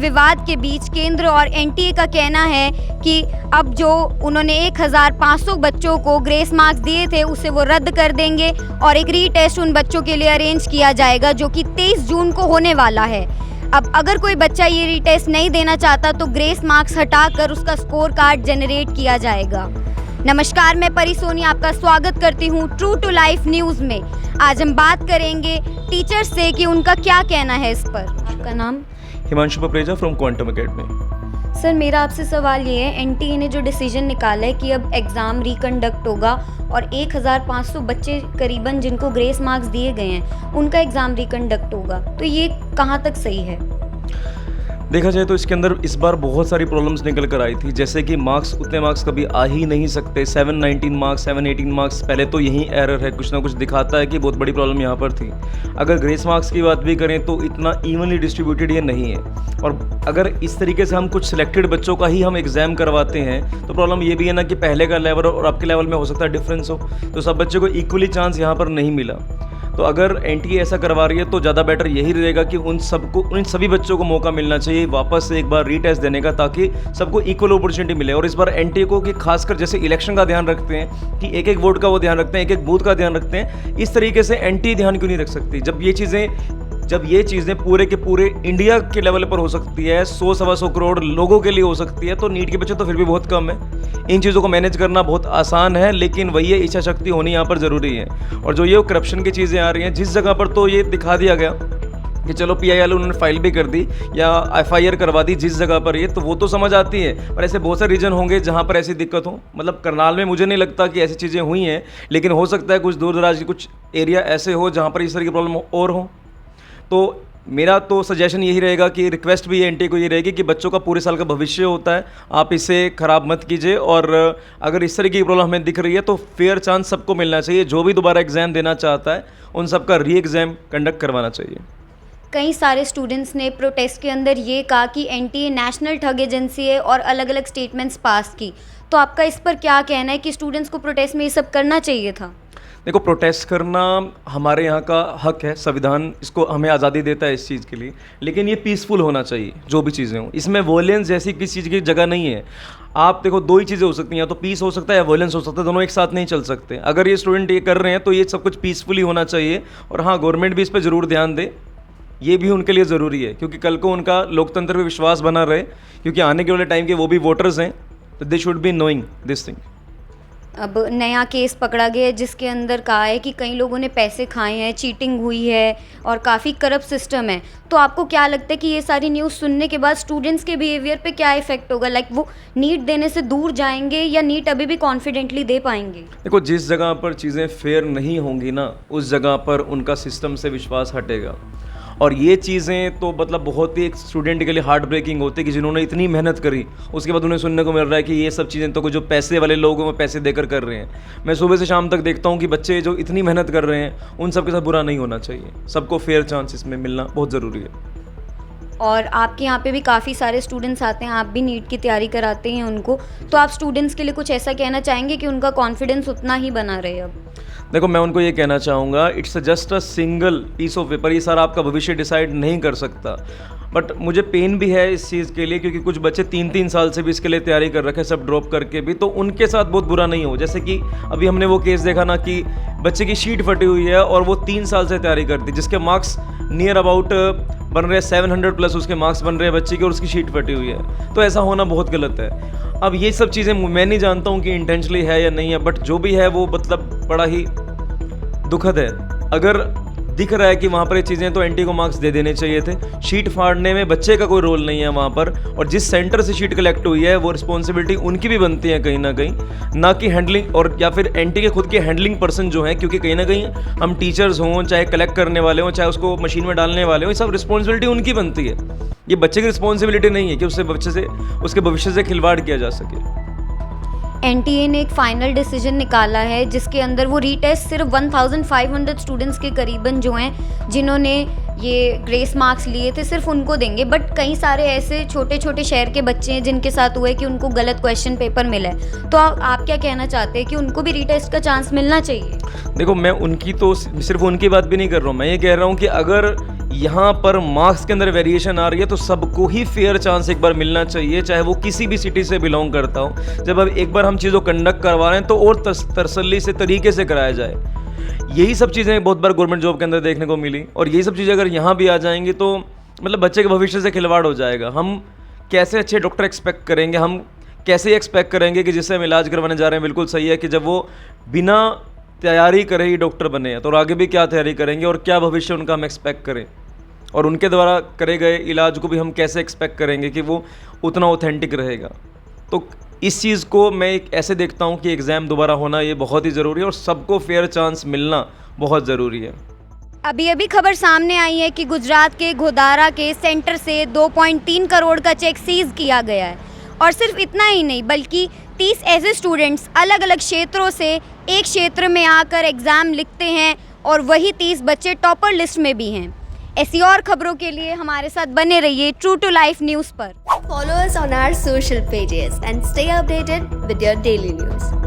विवाद के बीच केंद्र और एनटीए का कहना है कि अब जो उन्होंने 1500 बच्चों को ग्रेस मार्क्स दिए थे उसे वो रद्द कर देंगे और एक रीटेस्ट उन बच्चों के लिए अरेंज किया जाएगा जो कि 23 जून को होने वाला है। अब अगर कोई बच्चा ये रीटेस्ट नहीं देना चाहता तो ग्रेस मार्क्स हटाकर उसका स्कोर कार्ड जनरेट किया जाएगा। नमस्कार, मैं परी सोनी आपका स्वागत करती हूँ ट्रू टू लाइफ न्यूज़ में। आज हम बात करेंगे टीचर्स से कि उनका क्या कहना है इस पर। आपका नाम? Himanshu Papareja from Quantum Academy. Sir, मेरा आपसे सवाल ये है, एनटीए ने जो डिसीजन निकाला है कि अब एग्ज़ाम रिकंडक्ट होगा और 1500 बच्चे करीबन जिनको ग्रेस मार्क्स दिए गए हैं उनका एग्ज़ाम रिकंडक्ट होगा, तो ये कहाँ तक सही है? देखा जाए तो इसके अंदर इस बार बहुत सारी प्रॉब्लम्स निकल कर आई थी, जैसे कि उतने मार्क्स कभी आ ही नहीं सकते। 719 मार्क्स, 718 मार्क्स, पहले तो यही एरर है, कुछ ना कुछ दिखाता है कि बहुत बड़ी प्रॉब्लम यहाँ पर थी। अगर ग्रेस मार्क्स की बात भी करें तो इतना इवनली डिस्ट्रीब्यूटेड ये नहीं है, और अगर इस तरीके से हम कुछ सिलेक्टेड बच्चों का ही हम एग्जाम करवाते हैं तो प्रॉब्लम ये भी है ना कि पहले का लेवल और आपके लेवल में हो सकता है डिफरेंस हो, तो सब बच्चों को इक्वली चांस यहाँ पर नहीं मिला। तो अगर एनटीए ऐसा करवा रही है तो ज़्यादा बेटर यही रहेगा कि उन सभी बच्चों को मौका मिलना चाहिए वापस से एक बार रीटेस्ट देने का, ताकि सबको इक्वल अपॉर्चुनिटी मिले। और इस बार एनटीए को कि खासकर जैसे इलेक्शन का ध्यान रखते हैं कि एक एक वोट का वो ध्यान रखते हैं, एक एक बूथ का ध्यान रखते हैं, इस तरीके से एनटीए ध्यान क्यों नहीं रख सकती? जब ये चीज़ें पूरे के पूरे इंडिया के लेवल पर हो सकती है, 100-125 करोड़ लोगों के लिए हो सकती है, तो नीट के बच्चे तो फिर भी बहुत कम है। इन चीज़ों को मैनेज करना बहुत आसान है, लेकिन वही इच्छा शक्ति होनी यहाँ पर ज़रूरी है। और जो ये करप्शन की चीज़ें आ रही हैं, जिस जगह पर तो ये दिखा दिया गया कि चलो पीआईएल उन्होंने फाइल भी कर दी या एफआईआर करवा दी जिस जगह पर, ये तो वो तो समझ आती है, पर ऐसे बहुत सारे रीजन होंगे जहाँ पर ऐसी दिक्कत हो। मतलब करनाल में मुझे नहीं लगता कि ऐसी चीज़ें हुई हैं, लेकिन हो सकता है कुछ दूर दराज के कुछ एरिया ऐसे हो जहाँ पर इस तरह की प्रॉब्लम और हो। तो मेरा तो सजेशन यही रहेगा कि रिक्वेस्ट भी एनटीए को ये रहेगी कि बच्चों का पूरे साल का भविष्य होता है, आप इसे ख़राब मत कीजिए। और अगर इस तरह की प्रॉब्लम हमें दिख रही है तो फेयर चांस सबको मिलना चाहिए। जो भी दोबारा एग्ज़ाम देना चाहता है उन सबका री एग्ज़ाम कंडक्ट करवाना चाहिए। कई सारे स्टूडेंट्स ने प्रोटेस्ट के अंदर ये कहा कि एनटीए नेशनल ठग एजेंसी है और अलग अलग स्टेटमेंट्स पास की, तो आपका इस पर क्या कहना है कि स्टूडेंट्स को प्रोटेस्ट में ये सब करना चाहिए था? देखो, प्रोटेस्ट करना हमारे यहाँ का हक है, संविधान इसको हमें आज़ादी देता है इस चीज़ के लिए, लेकिन ये पीसफुल होना चाहिए जो भी चीज़ें हों। इसमें वॉयलेंस जैसी किसी चीज़ की जगह नहीं है। आप देखो, दो ही चीज़ें हो सकती हैं, या तो पीस हो सकता है या वॉयलेंस हो सकता है, दोनों एक साथ नहीं चल सकते। अगर ये स्टूडेंट ये कर रहे हैं तो ये सब कुछ पीसफुली होना चाहिए। और हाँ, गवर्नमेंट भी इस पर ज़रूर ध्यान दे, ये भी उनके लिए ज़रूरी है, क्योंकि कल को उनका लोकतंत्र पे विश्वास बना रहे, क्योंकि आने के वाले टाइम के वो भी वोटर्स हैं, तो they should be knowing this thing. अब नया केस पकड़ा गया है जिसके अंदर कहा है कि कई लोगों ने पैसे खाए हैं, चीटिंग हुई है और काफ़ी करप्ट सिस्टम है, तो आपको क्या लगता है कि ये सारी न्यूज़ सुनने के बाद स्टूडेंट्स के बिहेवियर पे क्या इफेक्ट होगा? लाइक वो नीट देने से दूर जाएंगे या नीट अभी भी कॉन्फिडेंटली दे पाएंगे? देखो, जिस जगह पर चीज़ें फेयर नहीं होंगी ना, उस जगह पर उनका सिस्टम से विश्वास हटेगा। और ये चीज़ें तो मतलब बहुत ही एक स्टूडेंट के लिए हार्ट ब्रेकिंग होती है कि जिन्होंने इतनी मेहनत करी, उसके बाद उन्हें सुनने को मिल रहा है कि ये सब चीज़ें तो जो पैसे वाले लोग हैं वो पैसे देकर कर रहे हैं। मैं सुबह से शाम तक देखता हूँ कि बच्चे जो इतनी मेहनत कर रहे हैं उन सब के साथ बुरा नहीं होना चाहिए। सबको फेयर चांस इसमें मिलना बहुत ज़रूरी है। और आपके यहाँ पे भी काफ़ी सारे स्टूडेंट्स आते हैं, आप भी नीट की तैयारी कराते हैं उनको, तो आप स्टूडेंट्स के लिए कुछ ऐसा कहना चाहेंगे कि उनका कॉन्फिडेंस उतना ही बना रहे? अब देखो, मैं उनको ये कहना चाहूँगा, it's just a single piece of paper, ये सारा आपका भविष्य डिसाइड नहीं कर सकता। बट मुझे पेन भी है इस चीज़ के लिए, क्योंकि कुछ बच्चे 3-3 साल से भी इसके लिए तैयारी कर रखे, सब ड्रॉप करके भी, तो उनके साथ बहुत बुरा नहीं हो। जैसे कि अभी हमने वो केस देखा ना कि बच्चे की शीट फटी हुई है और वो 3 साल से तैयारी करती, जिसके मार्क्स नियर अबाउट बन रहे 700 प्लस उसके मार्क्स बन रहे हैं बच्चे के, और उसकी शीट फटी हुई है। तो ऐसा होना बहुत गलत है। अब ये सब चीज़ें मैं नहीं जानता हूँ कि इंटेंशनली है या नहीं है, बट जो भी है वो मतलब बड़ा ही दुखद है। अगर दिख रहा है कि वहाँ पर ये चीज़ें, तो एनटी को मार्क्स दे देने चाहिए थे। शीट फाड़ने में बच्चे का कोई रोल नहीं है वहाँ पर, और जिस सेंटर से शीट कलेक्ट हुई है वो रिस्पॉन्सिबिलिटी उनकी भी बनती है कहीं ना कहीं, ना कि हैंडलिंग और या फिर एनटी के खुद के हैंडलिंग पर्सन जो हैं, क्योंकि कहीं ना कहीं हम टीचर्स हों, चाहे कलेक्ट करने वाले हों, चाहे उसको मशीन में डालने वाले हों, ये सब रिस्पॉन्सिबिलिटी उनकी बनती है। ये बच्चे की रिस्पॉन्सिबिलिटी नहीं है कि उसके भविष्य से खिलवाड़ किया जा सके। एनटीए ने एक फाइनल डिसीजन निकाला है जिसके अंदर वो रीटेस्ट सिर्फ 1500 स्टूडेंट्स के करीबन जो हैं जिन्होंने ये ग्रेस मार्क्स लिए थे सिर्फ उनको देंगे, बट कई सारे ऐसे छोटे छोटे शहर के बच्चे हैं जिनके साथ हुआ है कि उनको गलत क्वेश्चन पेपर मिला है। तो आप क्या कहना चाहते हैं कि उनको भी रीटेस्ट का चांस मिलना चाहिए? देखो, मैं उनकी तो सिर्फ उनकी बात भी नहीं कर रहा हूँ, मैं ये कह रहा हूँ कि अगर यहाँ पर मार्क्स के अंदर वेरिएशन आ रही है तो सबको ही फेयर चांस एक बार मिलना चाहिए, चाहे वो किसी भी सिटी से बिलोंग करता हो। जब अब एक बार हम चीज़ों कंडक्ट करवा रहे हैं तो और तसल्ली से तरीके से कराया जाए। यही सब चीज़ें बहुत बार गवर्नमेंट जॉब के अंदर देखने को मिली, और यही सब चीज़ें अगर यहाँ भी आ जाएंगी तो मतलब बच्चे के भविष्य से खिलवाड़ हो जाएगा। हम कैसे अच्छे डॉक्टर एक्सपेक्ट करेंगे, हम कैसे एक्सपेक्ट करेंगे कि जिससे हम इलाज करवाने जा रहे हैं, बिल्कुल सही है कि जब वो बिना तैयारी करे ही डॉक्टर बने हैं तो और आगे भी क्या तैयारी करेंगे और क्या भविष्य उनका हम एक्सपेक्ट करें, और उनके द्वारा करे गए इलाज को भी हम कैसे एक्सपेक्ट करेंगे कि वो उतना ऑथेंटिक रहेगा। तो इस चीज़ को मैं एक ऐसे देखता हूँ कि एग्ज़ाम दोबारा होना ये बहुत ही ज़रूरी है और सबको फेयर चांस मिलना बहुत ज़रूरी है। अभी अभी खबर सामने आई है कि गुजरात के घोदारा के सेंटर से 2.3 करोड़ का चेक सीज किया गया है। और सिर्फ इतना ही नहीं बल्कि 30 ऐसे स्टूडेंट्स अलग अलग क्षेत्रों से एक क्षेत्र में आकर एग्ज़ाम लिखते हैं और वही 30 बच्चे टॉपर लिस्ट में भी हैं। ऐसी और खबरों के लिए हमारे साथ बने रहिए ट्रू टू लाइफ न्यूज़ पर। Follow us on our social pages and stay updated with your daily news.